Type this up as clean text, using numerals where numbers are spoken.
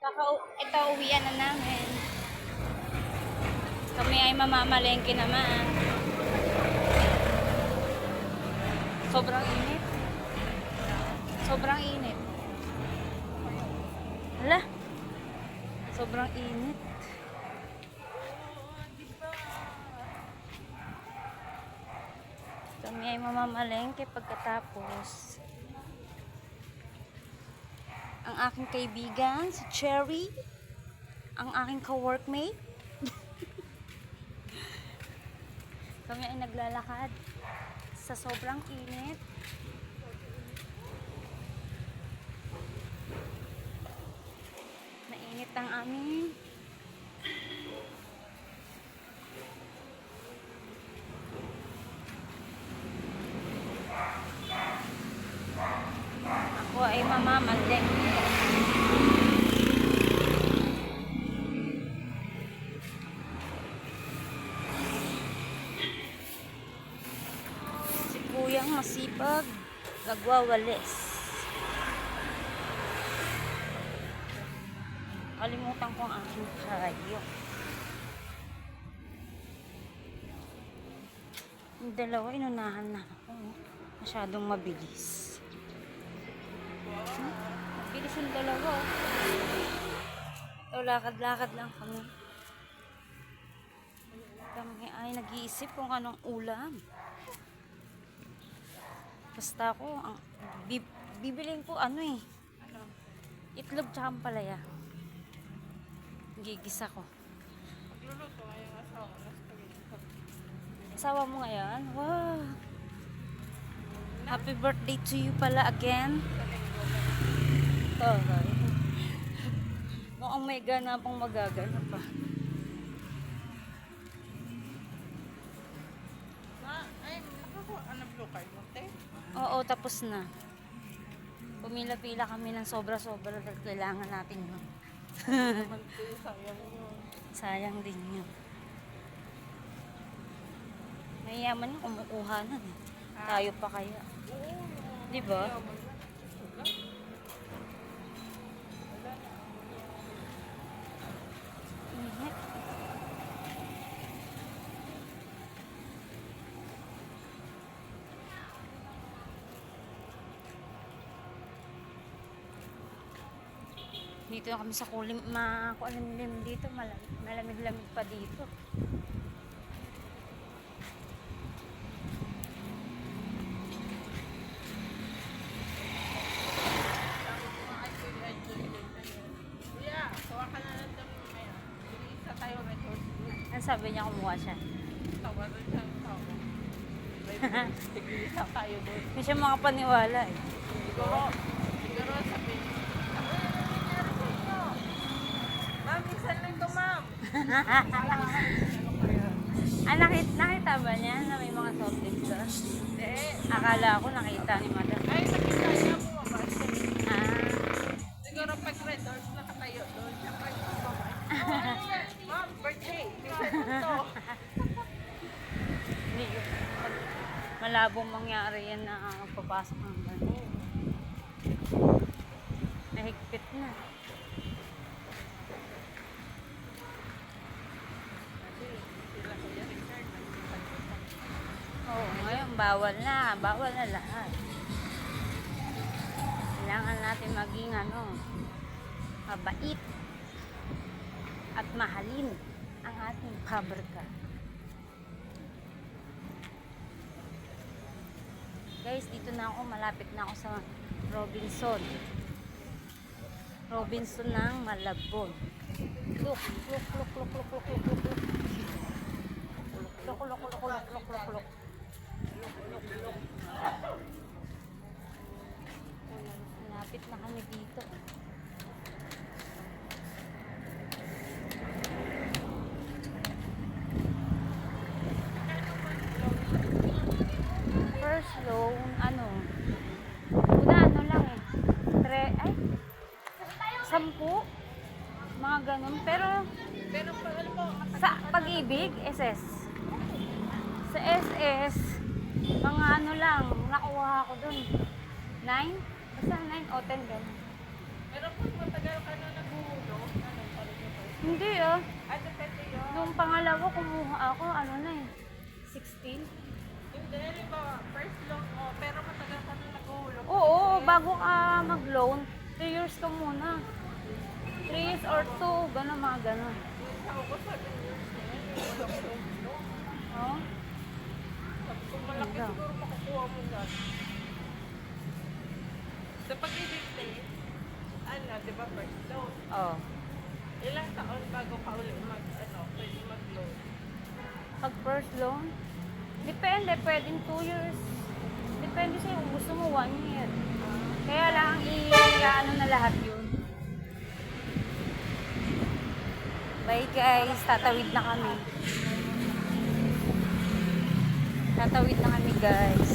Ito, uwian na namin. Kami ay mamamalengke naman. Sobrang init. Sobrang init. Hala. Sobrang init. Kami ay mamamalengke pagkatapos. Ang aking kaibigan, si Cherry. Ang aking ka-workmate. Kami ay naglalakad sa sobrang init. Mainit ang amin. Ako ay mamamalengke. Kuyang masipag, nagwawalis. Kalimutan ko ang aking kayo. Yung dalawa, inunahan na ako. Masyadong mabilis. Mabilis yung dalawa. Ito, lakad-lakad lang kami. Kami ay nag-iisip kung anong ulam. Basta ako, bibiling ko itlog tsaka palaya. Gigisa ko. Magluluto ngayong asawa. Asawa mo ngayon? Wow! Happy birthday to you pala again. Taray. Mukhang may ganapang magaganap pa. Ay, nakakuha ng blue card mo, te? Oo, tapos na. Pumila-pila kami ng sobra-sobra dahil kailangan natin yun. Sayang yun. Sayang din yun. Mayayaman yung kumukuha na eh. Tayo pa kaya. Di ba? Init. Dito na kami sa kulimlim dito. Malamig-lamig pa dito. Kuya, kuha ka na lang daw mamaya. Isa tayo record. Ano sabi niya kumuha siya? Tawaran siya ng tao. Isa tayo doon. Hindi siya makapaniwala eh. Siguro sabihin. Ma'am, minsan lang to, ma'am. Nakita ba niya na may mga soft drinks doon? Hindi. Akala ko nakita ni madam. Ay, nakita niya po, ma'am. Ah, Siguro pag red doors nakatayo doon. Siya pa yung babae. Ma'am, birthday. Minsan lang to. hindi yun. Malabong mangyari yan na papasok ng gano'n. Nahigpit na. Oo, ngayon bawal na. Bawal na lahat. Kailangan natin maging mabait at mahalin ang ating pabrika. Guys, dito na ako. Malapit na ako sa Robinson. Robinson ng Malabon. Look, look, look, look, look, look, look, look, look. Look, look, look, look, look, look, look. Malapit na kami dito. First loan, una lang eh. 10. Mga ganun. Pero, Pero pag alam mo, sa Pag-ibig, SS. Sa SS, mga lang, nakuha ko dun. 9? Basta 9 o 10 ganun. pero pag matagal ka na naguhulog, Hindi ah. Ah, depende yun. Nung pangalawa kumuha ako, ano na eh. 16. Hindi, di ba, first loan mo, pero matagal ka na nag-uulog. Oo, bago ka mag-loan, 3 years ka muna. 3 years or 2, gano'n mga gano'n. Ako ko 7 years na yan, yung walang loan. Oh? Kung malaki Ganda. siguro makukuha mo dyan. Sa pag-ibig ano, di ba, first loan? Oh. Ilang taon bago ka ulit pwede mag-loan? Pag first loan, depende, pwedeng 2 years. Depende sa'yo kung gusto mo 1 year. Kaya lang i-ano na lahat yun. Bye guys, tatawid na kami. Tatawid na kami guys.